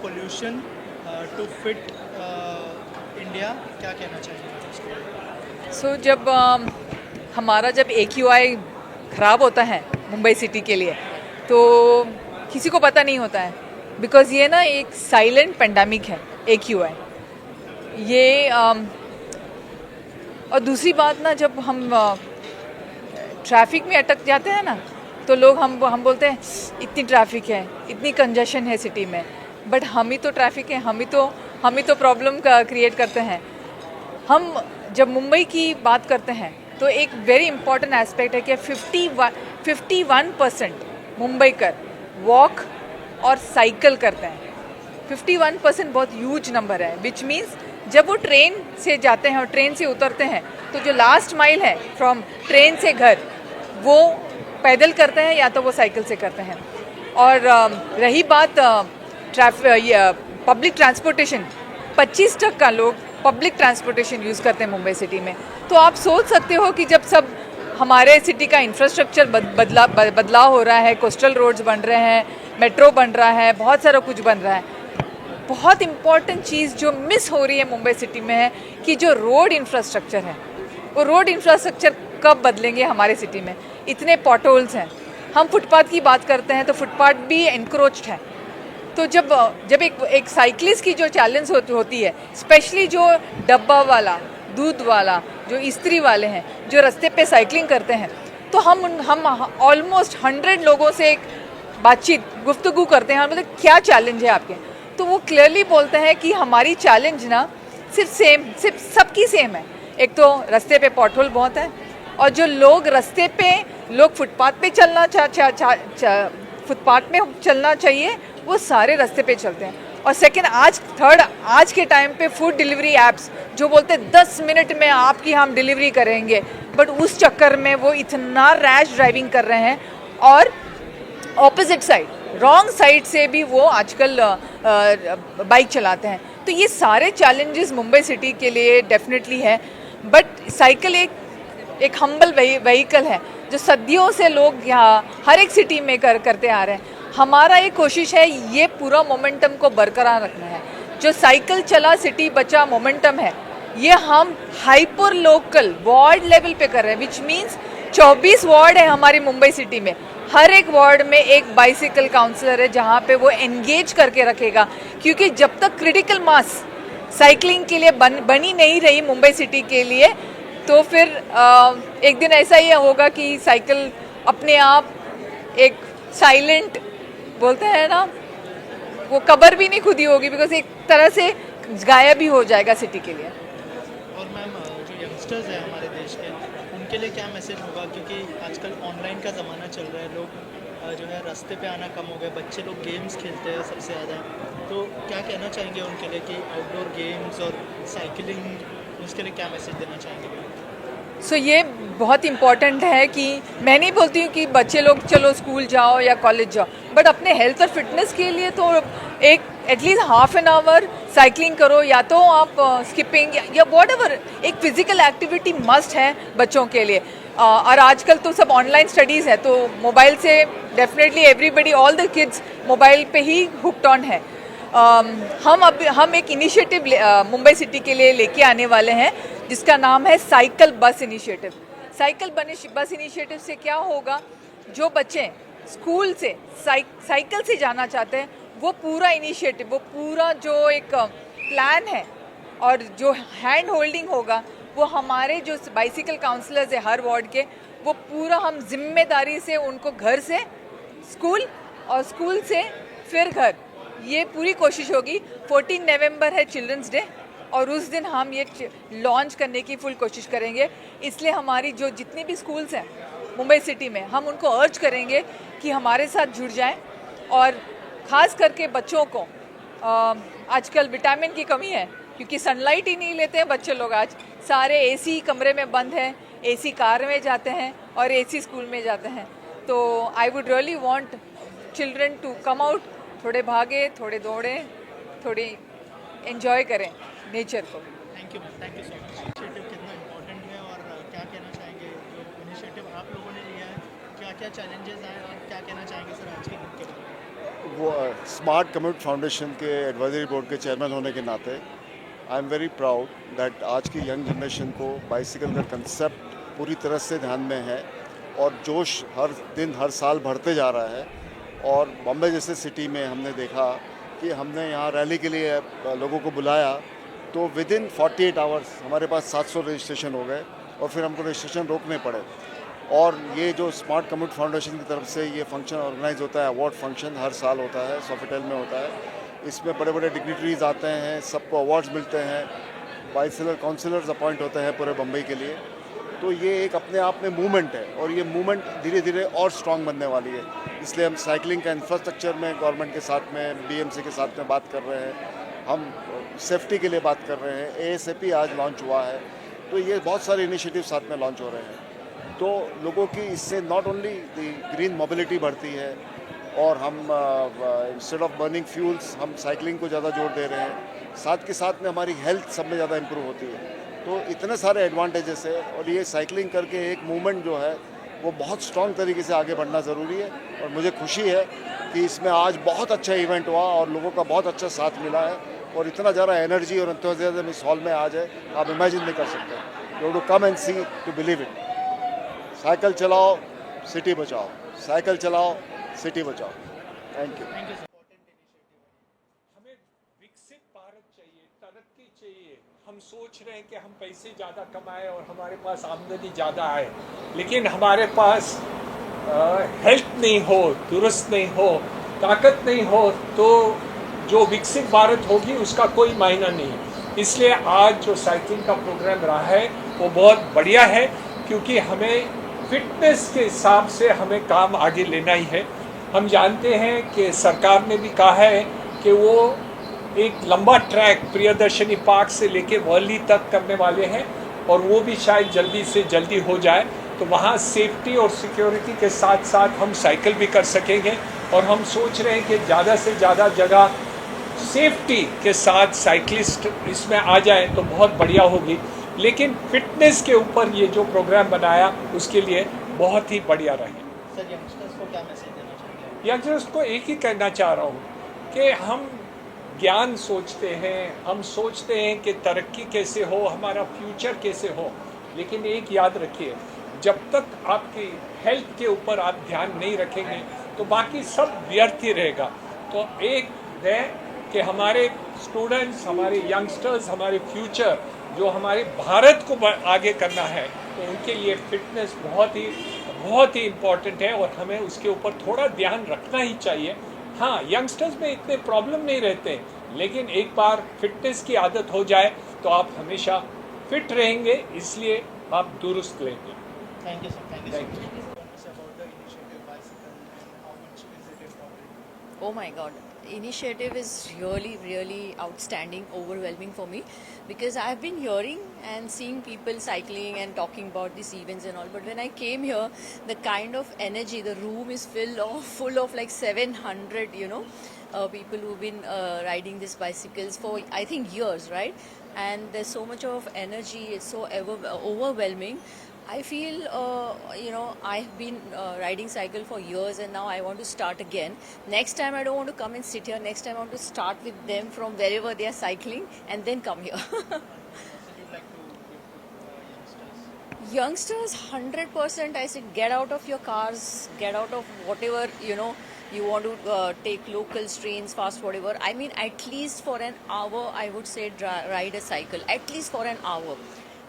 Pollution to fit India, क्या कहना चाहेंगे? जब हमारा जब AQI ख़राब होता है मुंबई सिटी के लिए, तो किसी को पता नहीं होता है, बिकॉज़ ये ना एक साइलेंट पेंडेमिक है AQI ये। और दूसरी बात ना, जब हम ट्रैफिक में अटक जाते हैं ना, तो लोग हम बोलते हैं इतनी ट्रैफिक है, इतनी कंजेशन है सिटी में, बट हम ही तो ट्रैफिक है, हम ही तो प्रॉब्लम का क्रिएट करते हैं। हम जब मुंबई की बात करते हैं तो एक वेरी इंपॉर्टेंट एस्पेक्ट है कि 51% मुंबईकर वॉक और साइकिल करते हैं। 51% बहुत ह्यूज नंबर है, विच मीन्स जब वो ट्रेन से जाते हैं और ट्रेन से उतरते हैं तो जो लास्ट माइल है फ्रॉम ट्रेन से घर, वो पैदल करते हैं या तो वो साइकिल से करते हैं। और रही बात पब्लिक ट्रांसपोर्टेशन, 25% लोग पब्लिक ट्रांसपोर्टेशन यूज़ करते हैं मुंबई सिटी में। तो आप सोच सकते हो कि जब सब हमारे सिटी का इंफ्रास्ट्रक्चर बदलाव हो रहा है, कोस्टल रोड्स बन रहे हैं, मेट्रो बन रहा है, बहुत सारा कुछ बन रहा है, बहुत इम्पॉर्टेंट चीज़ जो मिस हो रही है मुंबई सिटी में है कि जो रोड इंफ्रास्ट्रक्चर है, वो रोड इंफ्रास्ट्रक्चर कब बदलेंगे हमारे सिटी में। इतने पॉटहोल्स हैं, हम फुटपाथ की बात करते हैं तो फुटपाथ भी एनक्रोच्ड है। तो जब एक साइकिलिस्ट की जो चैलेंज होती है, स्पेशली जो डब्बा वाला, दूध वाला, जो इस्त्री वाले हैं, जो रास्ते पे साइकिलिंग करते हैं, तो हम ऑलमोस्ट 100 लोगों से एक गुफ्तगू करते हैं, हम बोलते क्या चैलेंज है आपके, तो वो क्लियरली बोलते हैं कि हमारी चैलेंज ना सिर्फ सबकी सेम है। एक तो रास्ते पे पॉटहोल बहुत है, और जो लोग फुटपाथ पे फुटपाथ में चलना चाहिए, वो सारे रास्ते पे चलते हैं। और सेकंड, आज के टाइम पे फूड डिलीवरी एप्स जो बोलते हैं 10 मिनट में आपकी हम डिलीवरी करेंगे, बट उस चक्कर में वो इतना रैश ड्राइविंग कर रहे हैं, और ऑपोजिट साइड, रॉन्ग साइड से भी वो आजकल बाइक चलाते हैं। तो ये सारे चैलेंजेस मुंबई सिटी के लिए डेफिनेटली है, बट साइकिल एक हम्बल व्हीकल है जो सदियों से लोग यहाँ हर एक सिटी में करते आ रहे हैं। हमारा एक कोशिश है ये पूरा मोमेंटम को बरकरार रखना है। जो साइकिल चला सिटी बचा मोमेंटम है, ये हम हाइपर लोकल वार्ड लेवल पे कर रहे हैं, विच मीन्स 24 वार्ड है हमारी मुंबई सिटी में। हर एक वार्ड में एक बाइसिकल काउंसलर है जहाँ पे वो एंगेज करके रखेगा, क्योंकि जब तक क्रिटिकल मास साइकिलिंग के लिए बनी नहीं रही मुंबई सिटी के लिए, तो फिर एक दिन ऐसा ही होगा कि साइकिल अपने आप एक साइलेंट, बोलते हैं ना, वो कब्र भी नहीं खुदी होगी, बिकॉज एक तरह से गायब भी हो जाएगा सिटी के लिए। और मैम, जो यंगस्टर्स हैं हमारे देश के, उनके लिए क्या मैसेज होगा, क्योंकि आजकल ऑनलाइन का ज़माना चल रहा है, लोग जो है रास्ते पे आना कम हो गया, बच्चे लोग गेम्स खेलते हैं सबसे ज़्यादा, तो क्या कहना चाहेंगे उनके लिए कि आउटडोर गेम्स और साइकिलिंग, उसके लिए क्या मैसेज देना चाहेंगे? ये बहुत इम्पॉर्टेंट है कि मैं नहीं बोलती हूँ कि बच्चे लोग चलो स्कूल जाओ या कॉलेज जाओ, बट अपने हेल्थ और फिटनेस के लिए तो एक at least half an hour cycling करो, या तो आप स्किपिंग या व्हाटएवर, एक फिजिकल एक्टिविटी मस्ट है बच्चों के लिए। और आजकल तो सब ऑनलाइन स्टडीज़ है, तो मोबाइल से definitely everybody, all the kids mobile पे ही हुक्ड ऑन है। हम एक इनिशिएटिव मुंबई सिटी के लिए लेके आने वाले हैं जिसका नाम है साइकिल बस इनिशिएटिव। साइकिल बस इनिशिएटिव से क्या होगा, जो बच्चे स्कूल से साइकिल से जाना चाहते हैं, वो पूरा इनिशिएटिव, वो पूरा जो एक प्लान है और जो हैंड होल्डिंग होगा, वो हमारे जो बाइसिकल काउंसलर्स है हर वार्ड के, वो पूरा हम जिम्मेदारी से उनको घर से स्कूल और स्कूल से फिर घर, ये पूरी कोशिश होगी। 14 नवंबर है चिल्ड्रंस डे, और उस दिन हम ये लॉन्च करने की फुल कोशिश करेंगे। इसलिए हमारी जो जितनी भी स्कूल्स हैं मुंबई सिटी में, हम उनको अर्ज करेंगे कि हमारे साथ जुड़ जाएं, और ख़ास करके बच्चों को आजकल विटामिन की कमी है, क्योंकि सनलाइट ही नहीं लेते हैं बच्चे लोग। आज सारे एसी कमरे में बंद हैं, एसी कार में जाते हैं और एसी स्कूल में जाते हैं। तो I would really want children to come out, थोड़े भागे, थोड़े दौड़ें, थोड़ी एंजॉय करें नेचर को। Thank you so much. Initiative कितना इम्पोर्टेंट है, और क्या कहना चाहेंगे जो इनिशिएटिव आप लोगों ने लिया है, क्या क्या चैलेंजेस आए और क्या कहना चाहेंगे सर आज के दिन के बारे में? वो स्मार्ट कम्यूट फाउंडेशन के एडवाइजरी बोर्ड के चेयरमैन होने के नाते I am very proud that आज की यंग जनरेशन को बाइसिकल का कंसेप्ट पूरी तरह से ध्यान में है और जोश हर दिन हर साल बढ़ते जा रहा है। और बॉम्बे जैसे सिटी में हमने देखा कि हमने यहाँ रैली के लिए लोगों को बुलाया तो विद इन 48 आवर्स हमारे पास 700 रजिस्ट्रेशन हो गए और फिर हमको रजिस्ट्रेशन रोकने पड़े। और ये जो स्मार्ट कम्यूट फाउंडेशन की तरफ से ये फंक्शन ऑर्गेनाइज होता है, अवार्ड फंक्शन हर साल होता है, सोफिटेल में होता है। इसमें बड़े बड़े डिग्निटरीज आते हैं, सबको अवार्ड्स मिलते हैं, बाइसिकल काउंसलर्स अपॉइंट होते हैं पूरे बम्बई के लिए। तो ये एक अपने आप में मूवमेंट है और ये मूवमेंट धीरे धीरे और स्ट्रांग बनने वाली है। इसलिए हम साइकिलिंग का इंफ्रास्ट्रक्चर में गवर्नमेंट के साथ में, बीएमसी के साथ में बात कर रहे हैं, हम सेफ्टी के लिए बात कर रहे हैं। एएसएपी आज लॉन्च हुआ है, तो ये बहुत सारे इनिशिएटिव साथ में लॉन्च हो रहे हैं। तो लोगों की इससे not only the green mobility बढ़ती है और हम इंस्टेड ऑफ बर्निंग फ्यूल्स हम साइकिलिंग को ज़्यादा जोर दे रहे हैं, साथ के साथ में हमारी हेल्थ सब में ज़्यादा इम्प्रूव होती है। तो इतने सारे एडवांटेजेस है और ये साइकिलिंग करके एक मूवमेंट जो है वो बहुत स्ट्रॉन्ग तरीके से आगे बढ़ना ज़रूरी है। और मुझे खुशी है कि इसमें आज बहुत अच्छा इवेंट हुआ और लोगों का बहुत अच्छा साथ मिला है और इतना ज़्यादा एनर्जी और एंथुसियाज्म इस हॉल में आज है, आप इमेजिन नहीं कर सकते। You to come and see to believe it. Cycle चलाओ, सिटी बचाओ, साइकिल चलाओ, सिटी बचाओ। Thank you. Thank you sir. हमें विकसित भारत चाहिए, तरक्की चाहिए। हम सोच रहे हैं कि हम पैसे ज़्यादा कमाएं और हमारे पास आमदनी ज़्यादा आए, लेकिन हमारे पास हेल्थ नहीं हो, दुरुस्त नहीं हो, ताकत नहीं हो, तो जो विकसित भारत होगी उसका कोई मायना नहीं। इसलिए आज जो साइकिलिंग का प्रोग्राम रहा है वो बहुत बढ़िया है, क्योंकि हमें फिटनेस के हिसाब से हमें काम आगे लेना ही है। हम जानते हैं कि सरकार ने भी कहा है कि वो एक लंबा ट्रैक प्रियदर्शनी पार्क से लेके वर्ली तक करने वाले हैं और वो भी शायद जल्दी से जल्दी हो जाए, तो वहाँ सेफ्टी और सिक्योरिटी के साथ साथ हम साइकिल भी कर सकेंगे। और हम सोच रहे हैं कि ज़्यादा से ज़्यादा जगह सेफ्टी के साथ साइकिलिस्ट इसमें आ जाए तो बहुत बढ़िया होगी। लेकिन फिटनेस के ऊपर ये जो प्रोग्राम बनाया उसके लिए बहुत ही बढ़िया रहे। सर यंगस्टर्स को क्या मैसेज देना चाहेंगे? यंगस्टर्स को एक ही कहना चाह रहा हूँ कि हम ज्ञान सोचते हैं, हम सोचते हैं कि तरक्की कैसे हो, हमारा फ्यूचर कैसे हो, लेकिन एक याद रखिए, जब तक आपकी हेल्थ के ऊपर आप ध्यान नहीं रखेंगे तो बाकी सब व्यर्थ ही रहेगा। तो एक है कि हमारे स्टूडेंट्स, हमारे यंगस्टर्स, हमारे फ्यूचर जो हमारे भारत को आगे करना है, तो उनके लिए फिटनेस बहुत ही इम्पॉर्टेंट है और हमें उसके ऊपर थोड़ा ध्यान रखना ही चाहिए। हाँ, यंगस्टर्स में इतने प्रॉब्लम नहीं रहते, लेकिन एक बार फिटनेस की आदत हो जाए तो आप हमेशा फिट रहेंगे, इसलिए आप दुरुस्त रहेंगे। Thank you sir. Thank you Thank so much. About the initiative bicycle and how much is it important? Oh my god, initiative is really outstanding, overwhelming for me, because I've been hearing and seeing people cycling and talking about these events and all, but when I came here, the kind of energy, the room is full of like 700 people who've been riding these bicycles for I think years, right? And there's so much of energy, it's so overwhelming. I feel, I've been riding cycle for years and now I want to start again. Next time I don't want to come and sit here. Next time I want to start with them from wherever they are cycling and then come here. What message you'd like to give to Youngsters, 100% I said get out of your cars, get out of whatever, you want to take local trains, fast, whatever. I mean, at least for an hour, I would say ride a cycle, at least for an hour.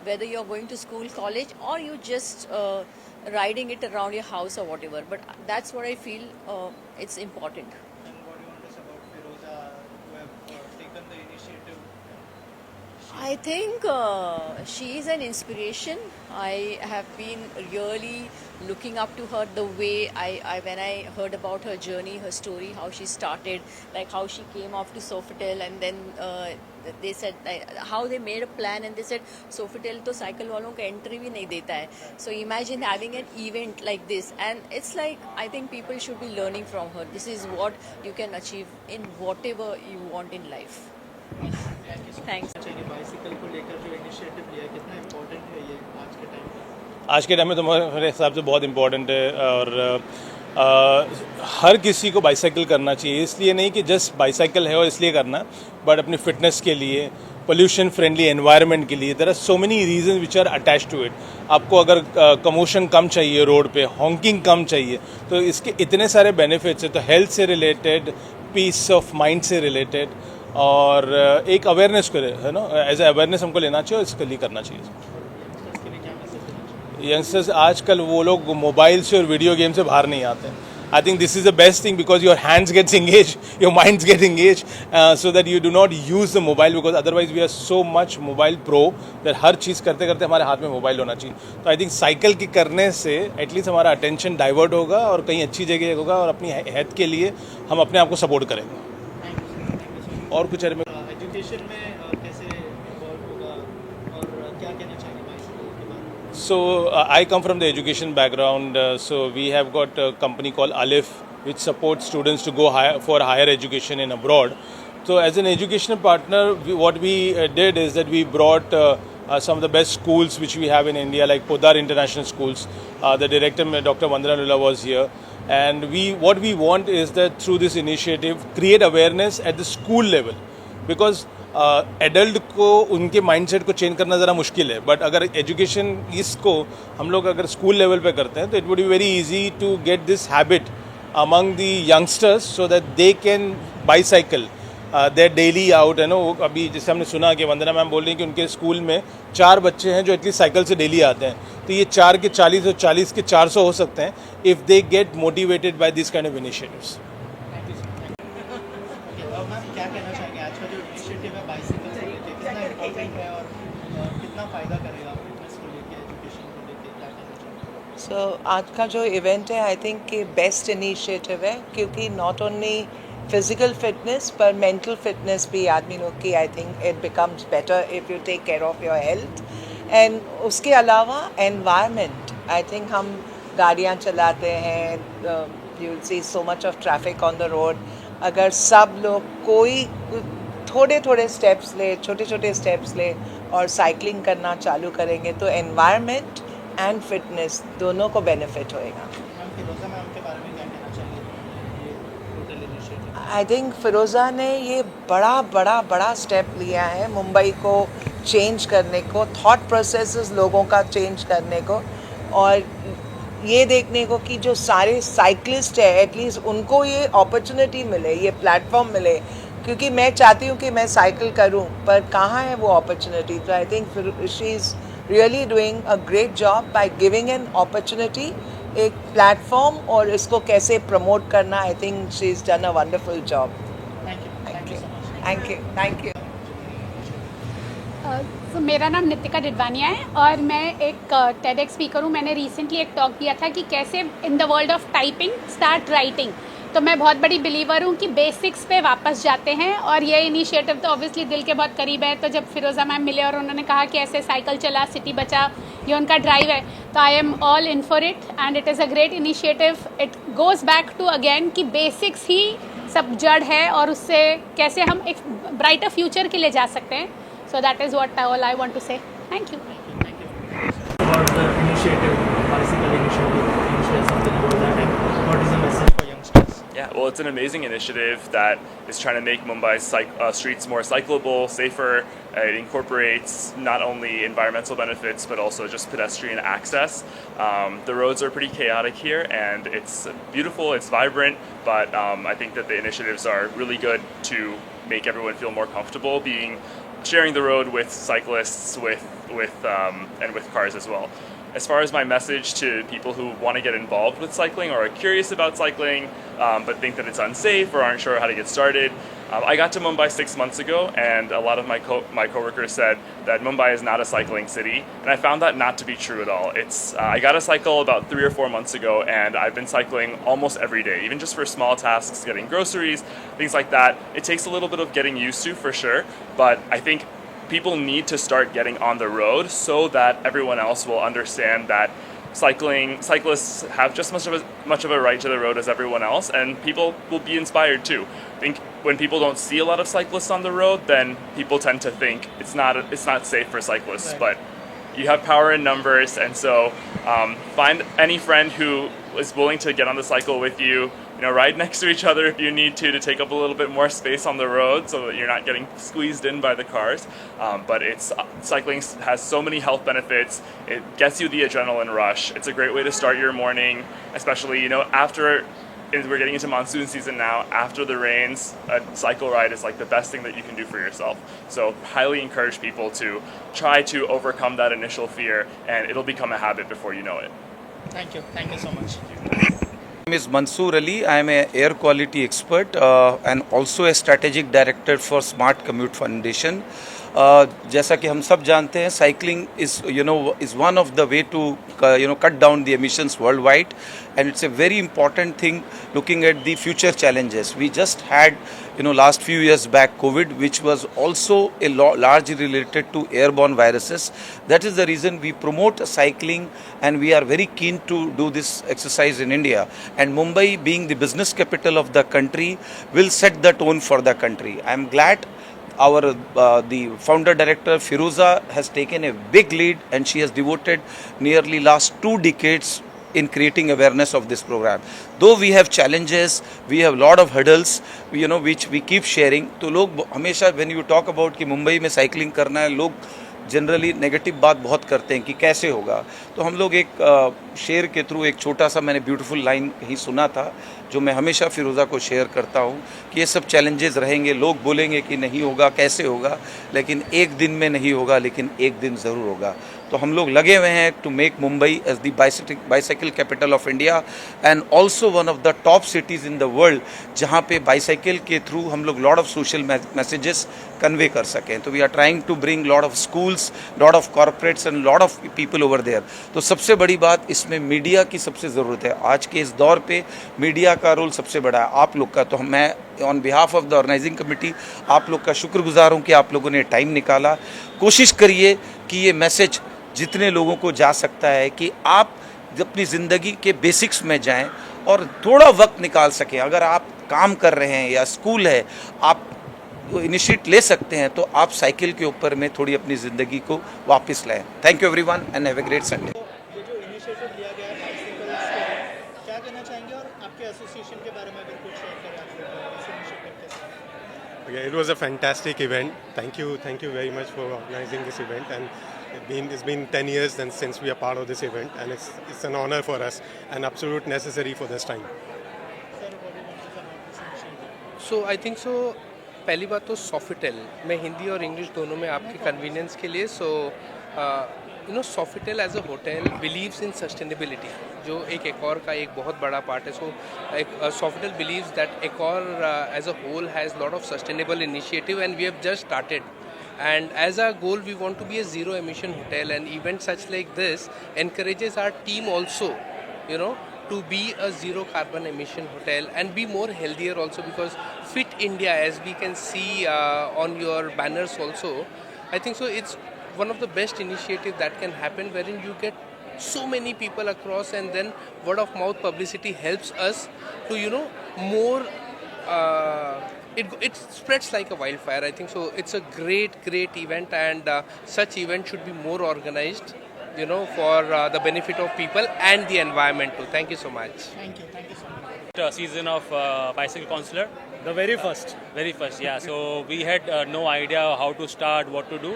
Whether you're going to school, college, or you just riding it around your house or whatever. But that's what I feel it's important. And what do you want to say about Firoza, who have taken the initiative? I think she is an inspiration. I have been really looking up to her the way when I heard about her journey, her story, how she started, like how she came off to Sofitel and then they said how they made a plan and they said Sofitel to cycle walon ka entry bhi nahi deta hai. So imagine having an event like this, and it's like I think people should be learning from her. This is what you can achieve in whatever you want in life. Thank you so Thanks. much। Bicycle को लेकर जो initiative लिया, कितना important है ये आज के time में? आज के टाइम में तो मेरे हिसाब से बहुत इम्पोर्टेंट है। और हर किसी को बाईसाइकिल करना चाहिए, इसलिए नहीं कि जस्ट बाईसाइकिल है और इसलिए करना, बट अपनी फिटनेस के लिए, पोल्यूशन फ्रेंडली एनवायरनमेंट के लिए। There are so many reason which are attach to it. आपको अगर कमोशन कम चाहिए रोड पे, हॉन्किंग कम चाहिए, तो इसके इतने सारे बेनिफिट्स है। तो हेल्थ से रिलेटेड, पीस ऑफ माइंड से रिलेटेड, और एक अवेयरनेस को है ना, एज ए अवेयरनेस हमको लेना चाहिए और इसके लिए करना चाहिए। यंगस्टर्स आजकल वो लोग मोबाइल से और वीडियो गेम से बाहर नहीं आते हैं। I think this is the best thing because your hands gets engage, your minds get engage, so that you do not use the mobile, because otherwise we are so much mobile pro that हर चीज़ करते करते हमारे हाथ में mobile होना चाहिए। तो आई थिंक साइकिल की करने से एटलीस्ट हमारा अटेंशन डाइवर्ट होगा और कहीं अच्छी जगह होगा, और अपनी हेल्थ के लिए हम अपने आप को सपोर्ट करेंगे। और कुछ एजुकेशन में कैसे इन्वॉल्व होगा और क्या कहना चाहिए बाइसिकल के बारे में? So I come from the education background. So we have got a company called Alif, which supports students to go for higher education in abroad. So as an educational partner, what we did is that we brought some of the best schools which we have in India, like Podar International Schools. The director, Dr. Vandana Lula, was here. And what we want is that through this initiative, create awareness at the school level. Because adult को उनके mindset को change करना ज़रा मुश्किल है, but अगर education इसको हम लोग अगर स्कूल लेवल पे करते हैं तो it would be very easy to get this habit among the youngsters so that they can bicycle there daily out, है ना। अभी जैसे हमने सुना कि वंदना मैम बोल रही हैं कि उनके स्कूल में 4 बच्चे हैं जो एटलीस्ट साइकिल से डेली आते हैं, तो ये 4 के 40 और 40 के 400 हो सकते हैं if they get motivated by this kind of initiatives. Ma'am क्या कहना चाहेंगे आज का जो इनिशिएटिव है बाइसिकल से लेके, कितना इम्पोर्टेंट है और कितना फ़ायदा करेगा फिटनेस को लेके, एजुकेशन को लेके, क्या कहना चाहेंगे? सो आज का जो इवेंट है आई थिंक कि बेस्ट इनिशिएटिव है, क्योंकि नॉट ओनली फिजिकल फिटनेस पर मेंटल फिटनेस भी आदमी लोग की, I think it becomes better if you take care of your health. And उसके अलावा एनवायरनमेंट, आई थिंक हम गाड़ियाँ चलाते हैं, you will see so much of traffic on the road. अगर सब लोग कोई थोड़े थोड़े स्टेप्स ले, छोटे छोटे स्टेप्स ले और साइकिलिंग करना चालू करेंगे तो एनवायरनमेंट एंड फिटनेस दोनों को बेनिफिट होएगा। मैम फिरोज़ा मैम के बारे में क्या कहना चाहिए ये टोटल इनिशिएटिव? आई थिंक फिरोज़ा ने ये बड़ा स्टेप लिया है मुंबई को चेंज करने को, थॉट प्रोसेसेस लोगों का चेंज करने को, और ये देखने को कि जो सारे साइकिलिस्ट है एटलीस्ट उनको ये अपॉर्चुनिटी मिले, ये प्लेटफॉर्म मिले, क्योंकि मैं चाहती हूँ कि मैं साइकिल करूँ पर कहाँ है वो अपॉर्चुनिटी। तो I think she is really doing a great job by giving an opportunity, एक प्लेटफॉर्म, और इसको कैसे प्रमोट करना। I think she is done a wonderful job. Thank you so much. Thank you. तो मेरा नाम नितिका डिडवानिया है और मैं एक टेडेक्स स्पीकर हूँ। मैंने रिसेंटली एक टॉक दिया था कि कैसे इन the world of typing start writing. तो मैं बहुत बड़ी बिलीवर हूँ कि बेसिक्स पे वापस जाते हैं, और ये इनिशिएटिव तो ऑब्वियसली दिल के बहुत करीब है। तो जब फिरोज़ा मैम मिले और उन्होंने कहा कि ऐसे साइकिल चला सिटी बचा, ये उनका ड्राइव है, तो I am all in for it and it is a great initiative. It goes back to again कि बेसिक्स ही सब जड़ है और उससे कैसे हम एक ब्राइटर फ्यूचर के लिए जा सकते हैं। So that is what all I want to say. Thank you. About the initiative, bicycle initiative, can you share something about that and what is the message for youngsters? Yeah, well, it's an amazing initiative that is trying to make Mumbai's streets more cyclable, safer. It incorporates not only environmental benefits but also just pedestrian access. The roads are pretty chaotic here, and it's beautiful, it's vibrant, but I think that the initiatives are really good to make everyone feel more comfortable sharing the road with cyclists, and with cars as well. As far as my message to people who want to get involved with cycling or are curious about cycling but think that it's unsafe or aren't sure how to get started, I got to Mumbai 6 months ago, and a lot of my coworkers said that Mumbai is not a cycling city, and I found that not to be true at all. I got a cycle about 3 or 4 months ago, and I've been cycling almost every day, even just for small tasks, getting groceries, things like that. It takes a little bit of getting used to, for sure, but I think people need to start getting on the road so that everyone else will understand that cyclists have just much of a right to the road as everyone else, and people will be inspired too. I think when people don't see a lot of cyclists on the road, then people tend to think it's not safe for cyclists. Right. But You have power in numbers, and so find any friend who is willing to get on the cycle with you. You know, ride next to each other if you need to take up a little bit more space on the road so that you're not getting squeezed in by the cars. But cycling has so many health benefits. It gets you the adrenaline rush. It's a great way to start your morning, especially, you know, after we're getting into monsoon season now. After the rains, a cycle ride is like the best thing that you can do for yourself. So highly encourage people to try to overcome that initial fear, and it'll become a habit before you know it. Thank you so much. My name is Mansoor Ali. I am an air quality expert and also a strategic director for Smart Commute Foundation. जैसा कि हम सब जानते हैं, cycling is one of the way to cut down the emissions worldwide, and it's a very important thing looking at the future challenges. We just had last few years back COVID, which was also largely related to airborne viruses. That is the reason we promote cycling, and we are very keen to do this exercise in India. And Mumbai, being the business capital of the country, will set the tone for the country. I am glad the founder director Firuza has taken a big lead, and she has devoted nearly last 2 decades in creating awareness of this program. Though we have challenges, we have lot of hurdles, which we keep sharing. तो लोग हमेशा when you talk about कि मुंबई में cycling करना है, लोग generally negative बात बहुत करते हैं कि कैसे होगा. तो हम लोग एक शेर के थ्रू एक छोटा सा मैंने ब्यूटीफुल लाइन कहीं सुना था, जो मैं हमेशा फिरोज़ा को शेयर करता हूँ कि ये सब चैलेंजेस रहेंगे, लोग बोलेंगे कि नहीं होगा, कैसे होगा, लेकिन एक दिन में नहीं होगा, लेकिन एक दिन ज़रूर होगा. तो हम लोग लगे हुए हैं to make Mumbai as the bicycle capital of India and also one of the top cities in the world, जहाँ पे बाइसाइकिल के थ्रू हम लोग lot of social messages convey कर सकें. तो we are trying to bring lot of schools, lot of corporates and lot of people over there. तो सबसे बड़ी बात इसमें मीडिया की सबसे ज़रूरत है. आज के इस दौर पे मीडिया का रोल सबसे बड़ा है, आप लोग का. तो मैं on behalf of the organising committee आप लोग का शुक्रगुजार हूँ कि आप लोगों ने टाइम निकाला. कोशिश करिए कि ये मैसेज जितने लोगों को जा सकता है कि आप अपनी ज़िंदगी के बेसिक्स में जाएं और थोड़ा वक्त निकाल सकें. अगर आप काम कर रहे हैं या स्कूल है, आप इनिशिएट ले सकते हैं, तो आप साइकिल के ऊपर में थोड़ी अपनी ज़िंदगी को वापस लाएं. Thank you everyone and have a great Sunday. ये जो इनिशिएटिव लिया गया है बाइसिकल्स के, क्या कहना चाहेंगे और आपके एसोसिएशन के बारे में अगर कुछ शेयर करें आप लोग इस इनिशिएटिव के साथ. Okay, it was a fantastic event. Thank you very much for organizing this event, and it's been 10 years since we are part of this event, and it's an honor for us and absolute necessary for this time. Sir, what do you want to say about this initiative? So I think so. पहली बात तो Sofitel, मैं हिंदी और English दोनों में आपके convenience के लिए. So Sofitel as a hotel believes in sustainability, जो एक एकॉर का एक बहुत बड़ा पार्ट है. सो Sofitel believes that Accor as a whole has lot of sustainable initiative, and we have just started. And as our goal, we want to be a zero emission hotel, and events such like this encourages our team also, to be a zero carbon emission hotel and be more healthier also, because Fit India, as we can see on your banners also, I think so it's one of the best initiatives that can happen, wherein you get so many people across, and then word of mouth publicity helps us to more it spreads like a wildfire. I think so it's a great event, and such event should be more organized, for the benefit of people and the environment too. Thank you so much. Thank you so much. Season of Bicycle Counselor. The very first, yeah. So we had no idea how to start, what to do,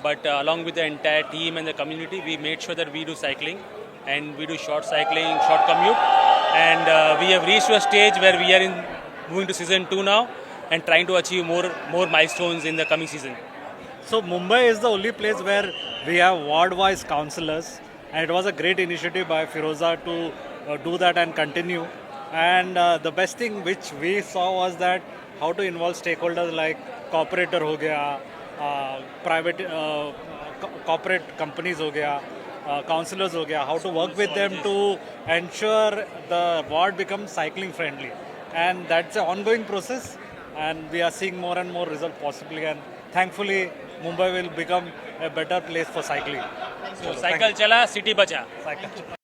but along with the entire team and the community, we made sure that we do cycling, and we do short cycling, short commute, and we have reached to a stage where we are moving to season 2 now, and trying to achieve more milestones in the coming season. So Mumbai is the only place where we have ward-wise councillors, and it was a great initiative by Firoza to do that and continue. And the best thing which we saw was that how to involve stakeholders like corporator ho gaya, private corporate companies ho gaya, councillors ho gaya, how to work with them to ensure the ward becomes cycling friendly. And that's an ongoing process, and we are seeing more and more results possibly, and thankfully Mumbai will become a better place for cycling. So cycle chala, city bacha.